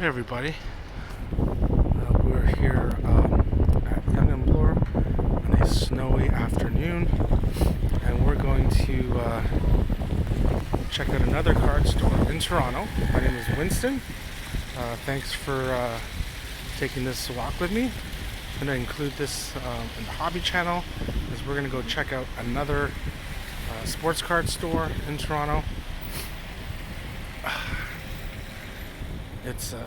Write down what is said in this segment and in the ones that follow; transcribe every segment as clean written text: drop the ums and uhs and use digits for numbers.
Hey everybody, we're here at Young and Bloor on a snowy afternoon, and we're going to check out another card store in Toronto. My name is Winston. Thanks for taking this walk with me. I'm going to include this in the hobby channel, as we're going to go check out another sports card store in Toronto. It's a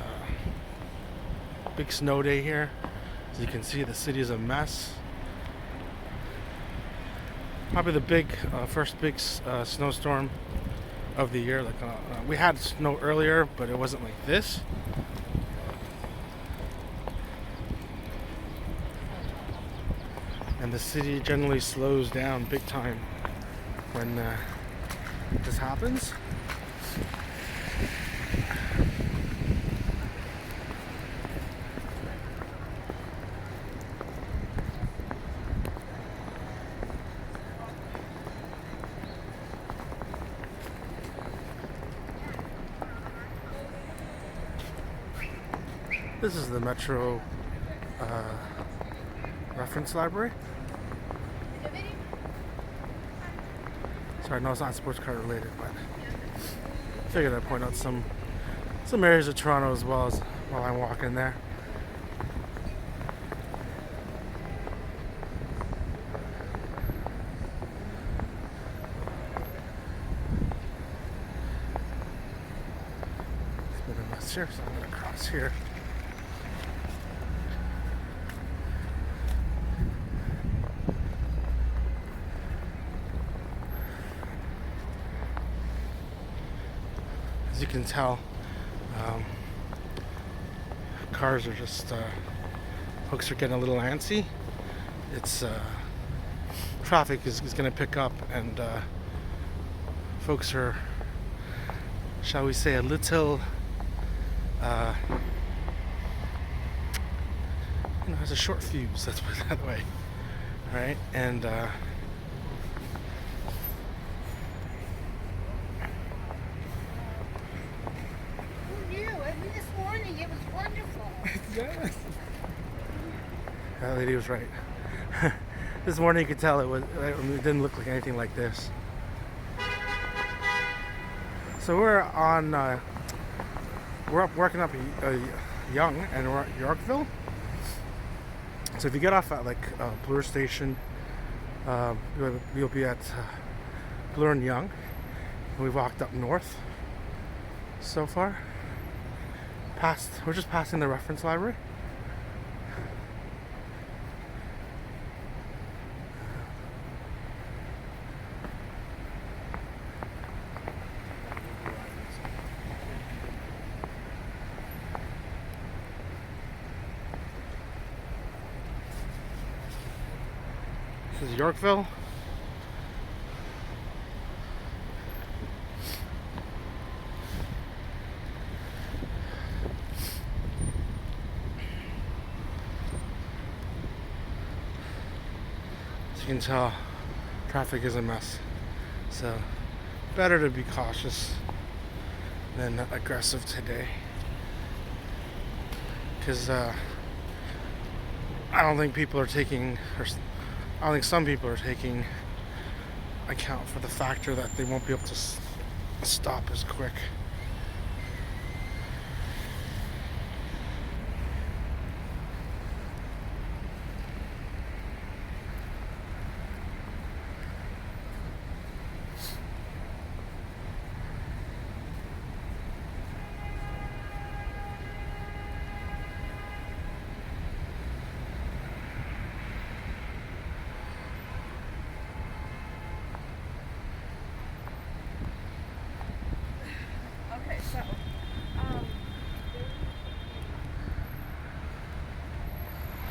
big snow day here. As you can see, the city is a mess. Probably the first big snowstorm of the year. We had snow earlier, but it wasn't like this. And the city generally slows down big time when this happens. This is the Metro Reference Library. Sorry, no, it's not sports card related, but I figured I'd point out some areas of Toronto as well as while I'm walking there. It's a bit of a mess here, so I'm going to cross here. As you can tell, cars are just, folks are getting a little antsy. It's, traffic is going to pick up, and folks are, shall we say, a little, has a short fuse, let's put it that way. Alright, and, This morning it was wonderful. yes. That lady was right. This morning you could tell it didn't look like anything like this. So we're working up Yonge, and we're at Yorkville. So if you get off at Bloor Station, you'll be at Bloor and Yonge, and we've walked up north so far. We're just passing the reference library. This is Yorkville. You can tell traffic is a mess, so better to be cautious than aggressive today, because I don't think some people are taking account for the factor that they won't be able to stop as quick.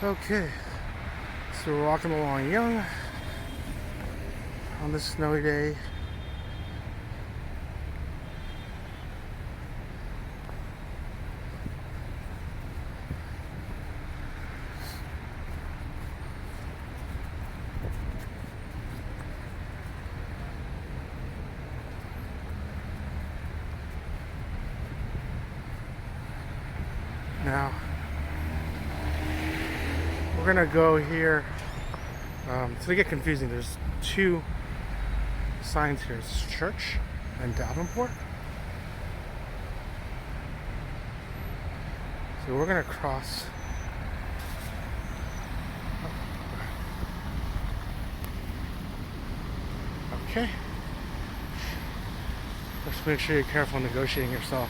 Okay, so we're walking along Yonge on this snowy day. Now, we're gonna go here. So they get confusing. There's two signs here. It's Church and Davenport. So we're gonna cross. Okay. Just make sure you're careful negotiating yourself,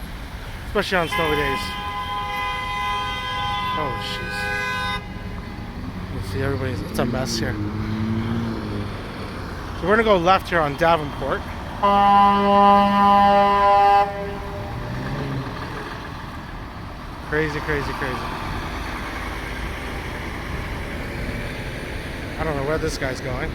especially on snowy days. Oh, jeez. You see, it's a mess here. So we're gonna go left here on Davenport. Crazy, crazy, crazy. I don't know where this guy's going.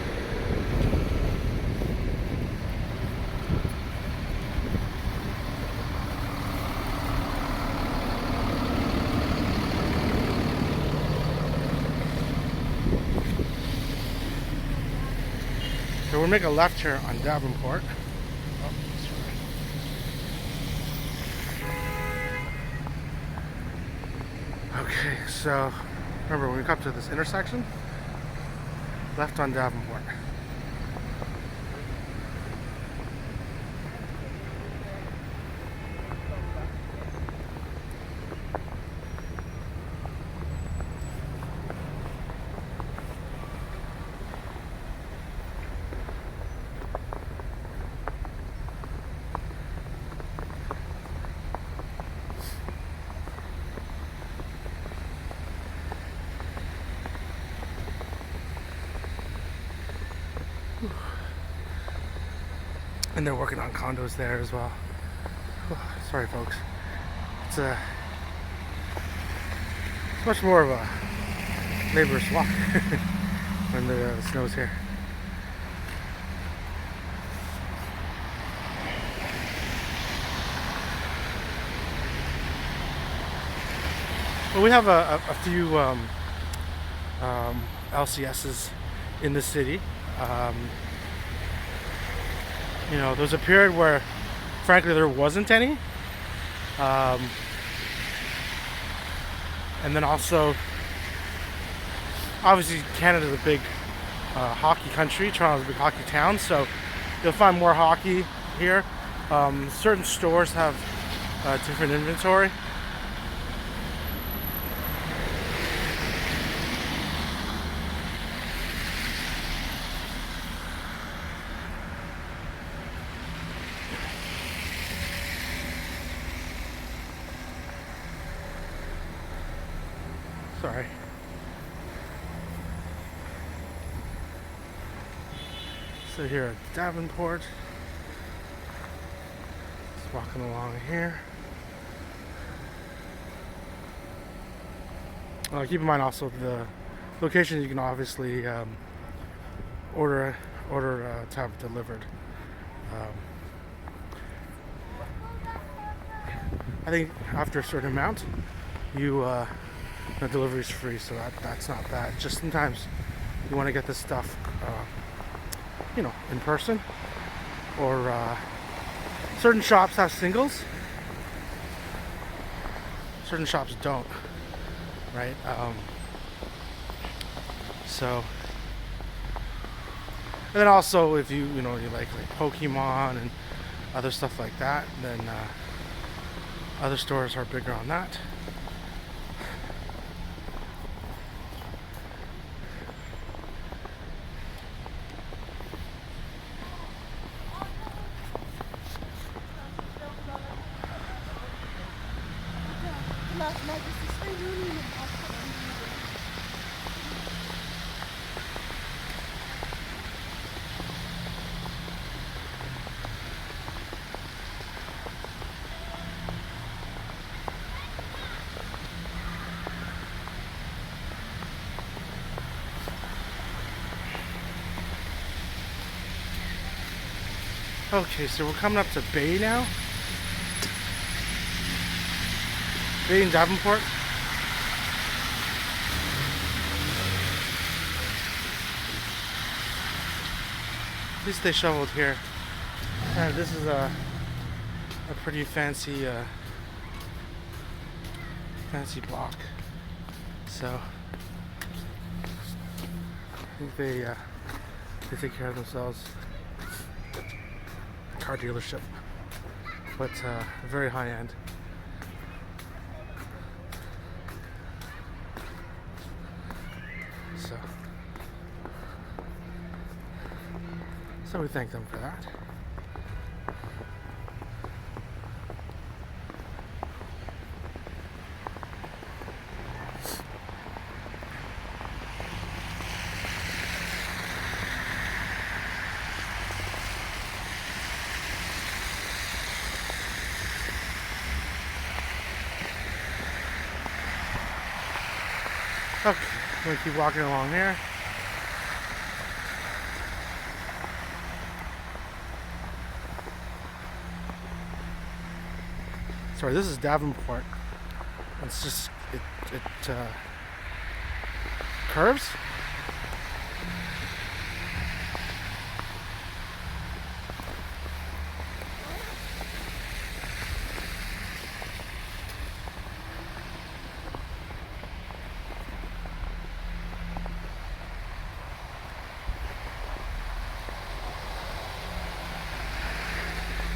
So we'll make a left here on Davenport. Oh, sorry. Okay, so remember when we come to this intersection, left on Davenport. And they're working on condos there as well. Sorry, folks. It's much more of a laborious walk when the snow's here. Well, we have a few LCSs in the city. You know, there was a period where, frankly, there wasn't any. And then also, obviously, Canada's a big hockey country. Toronto's a big hockey town, so you'll find more hockey here. Certain stores have different inventory. Sorry. So here at Davenport, just walking along here. Keep in mind also the location. You can obviously order to have it delivered. I think after a certain amount, the delivery is free, so that's not bad. Just sometimes you want to get this stuff, in person, or certain shops have singles, certain shops don't, right? So, and then also if you like Pokemon and other stuff like that, then other stores are bigger on that. Okay, so we're coming up to Bay now. Bay in Davenport. At least they shoveled here. This is a pretty fancy fancy block. So I think they take care of themselves. Car dealership, but very high end. So we thank them for that. Okay, I'm gonna keep walking along here. Sorry, this is Davenport. It's just it curves.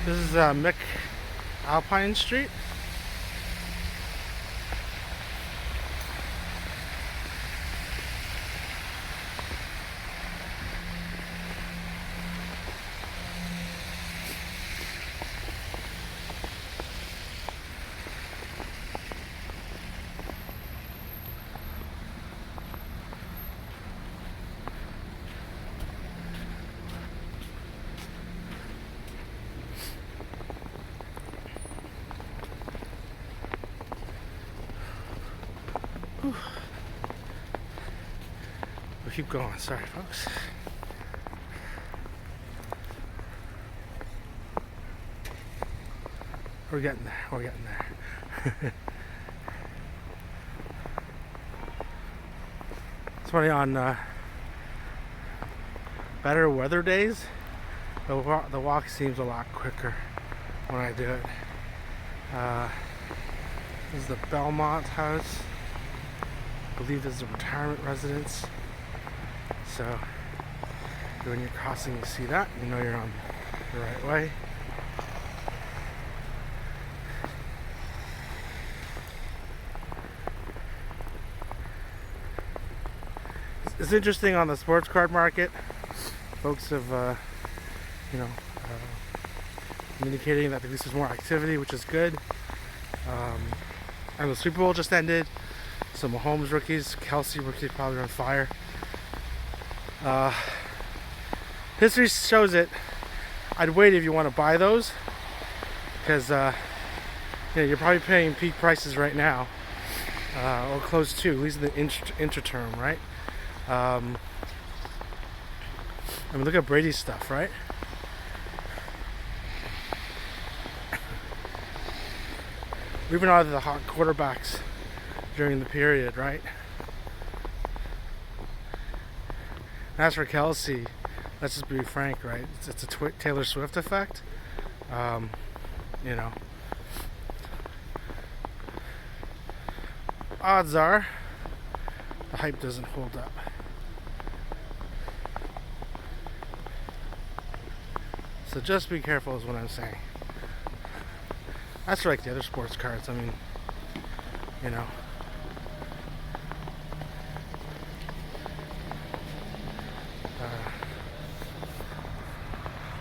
This is McAlpine Street. Whew. We'll keep going. Sorry, folks. We're getting there. We're getting there. It's funny, on better weather days, the walk seems a lot quicker when I do it. This is the Belmont House. I believe this is a retirement residence. So when you're crossing, you see that, you know you're on the right way. It's interesting on the sports card market. Folks have, indicating that at least there's more activity, which is good. And the Super Bowl just ended. So Mahomes rookies, Kelsey rookies probably on fire. History shows it. I'd wait if you want to buy those, because you're probably paying peak prices right now, or close to, at least in the interterm, right? I mean, look at Brady's stuff, right? Even out of the hot quarterbacks during the period, right? As for Kelsey, let's just be frank, right? It's a Taylor Swift effect. Odds are the hype doesn't hold up. So just be careful is what I'm saying. That's like the other sports cards. I mean,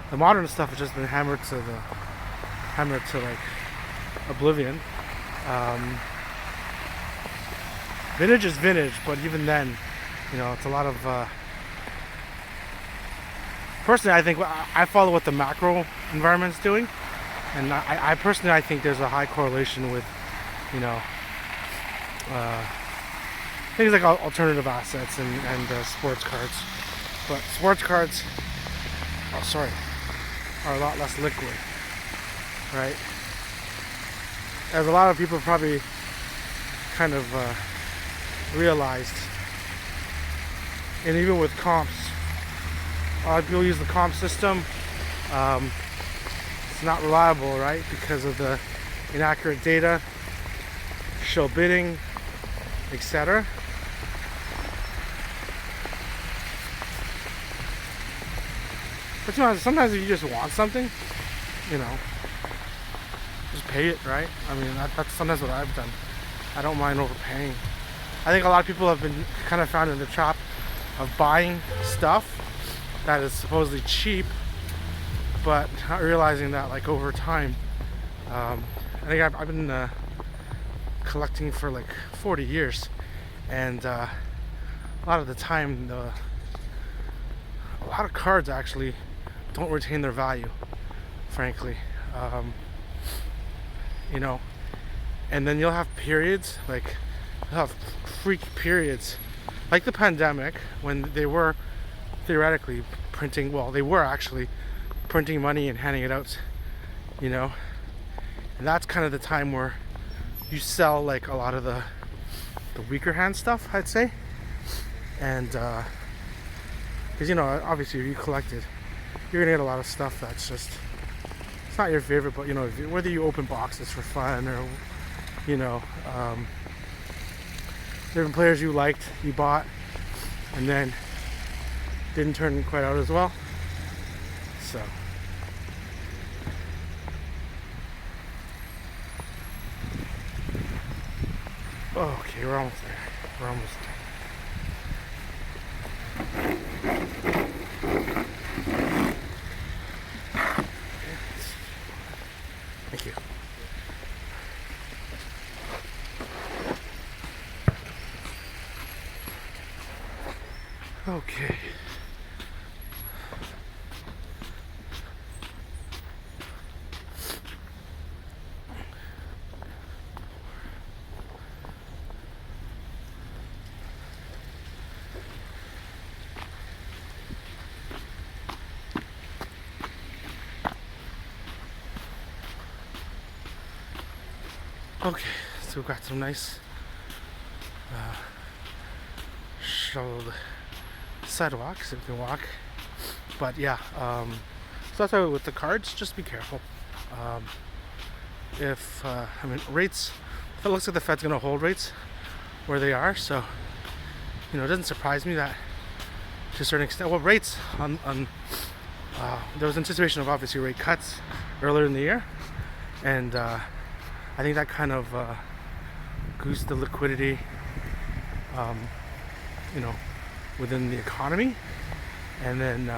the modern stuff has just been hammered to like oblivion. Vintage is vintage, but even then, it's a lot of. Personally, I think I follow what the macro environment's doing, and I personally think there's a high correlation with, things like alternative assets and sports cards. But sports cards, are a lot less liquid, right? As a lot of people probably kind of realized, and even with comps, a lot of people use the comp system. It's not reliable, right? Because of the inaccurate data show bidding, etc. But you know, sometimes if you just want something, you know, just pay it, right? I mean, that's sometimes what I've done. I don't mind overpaying. I think a lot of people have been kind of found in the trap of buying stuff that is supposedly cheap, but not realizing that, like, over time, I think I've been collecting for like 40 years, and a lot of the time, a lot of cards actually don't retain their value, frankly. You know, and then you'll have periods, like, you'll have freak periods, like the pandemic, when they were theoretically printing, well, they were actually printing money and handing it out, you know, and that's kind of the time where you sell like a lot of the weaker hand stuff, I'd say. And because, you know, obviously if you collect it, you're gonna get a lot of stuff that's just, it's not your favorite, but, you know, whether you open boxes for fun or, you know, different players you liked, you bought, and then didn't turn quite out as well. So okay, we're almost there. We're almost there. Thank you. Okay. Okay, so we've got some nice shoveled sidewalks so we can walk. But yeah, so that's why with the cards, just be careful. If I mean, rates, if it looks like the Fed's gonna hold rates where they are, so, you know, it doesn't surprise me that to a certain extent, well, rates on there was anticipation of obviously rate cuts earlier in the year, and I think that kind of goosed the liquidity, you know, within the economy. And then,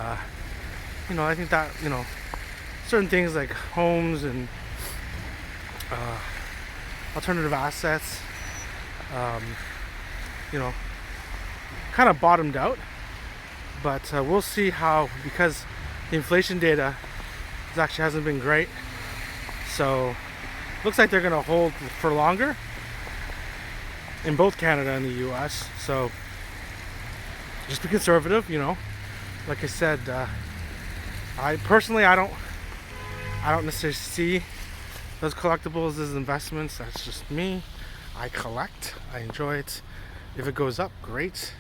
you know, I think that, you know, certain things like homes and alternative assets, you know, kind of bottomed out. But we'll see how, because the inflation data actually hasn't been great. So looks like they're going to hold for longer in both Canada and the US. So just be conservative, you know. Like I said, I personally, I don't necessarily see those collectibles as investments. That's just me. I collect. I enjoy it. If it goes up, great.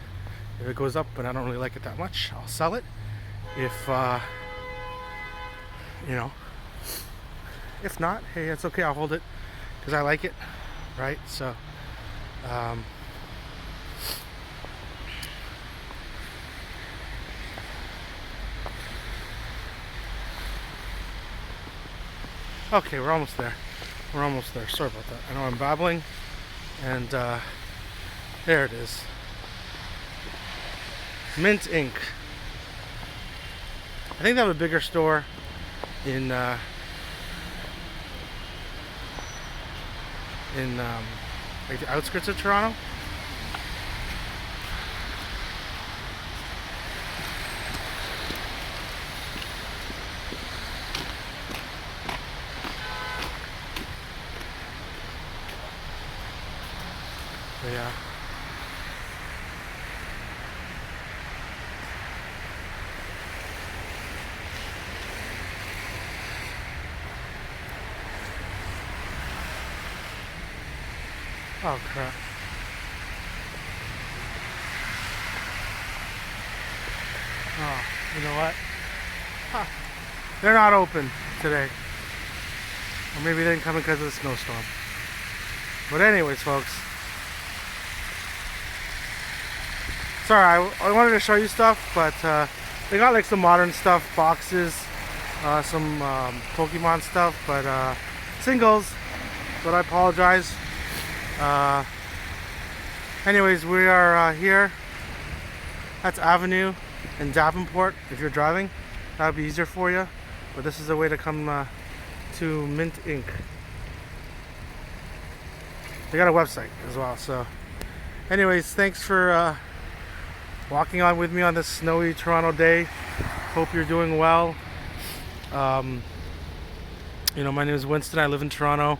If it goes up and I don't really like it that much, I'll sell it. If you know, if not, hey, it's okay. I'll hold it because I like it, right? So, okay, we're almost there. We're almost there. Sorry about that. I know I'm babbling, and there it is. Mint Inc. I think they have a bigger store in like the outskirts of Toronto. So yeah. Oh crap. Oh, you know what? Huh. They're not open today. Or maybe they didn't come because of the snowstorm. But anyways, folks. Sorry, I wanted to show you stuff, but they got like some modern stuff, boxes, some Pokemon stuff, but singles. But I apologize. Anyways, we are here. That's Avenue in Davenport. If you're driving, that would be easier for you. But this is a way to come to Mint Inc. They got a website as well. So, anyways, thanks for walking on with me on this snowy Toronto day. Hope you're doing well. You know, my name is Winston. I live in Toronto.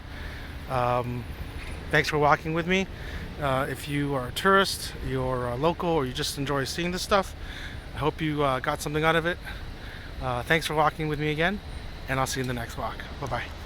Thanks for walking with me. If you are a tourist, you're local, or you just enjoy seeing this stuff, I hope you got something out of it. Thanks for walking with me again, and I'll see you in the next walk. Bye-bye.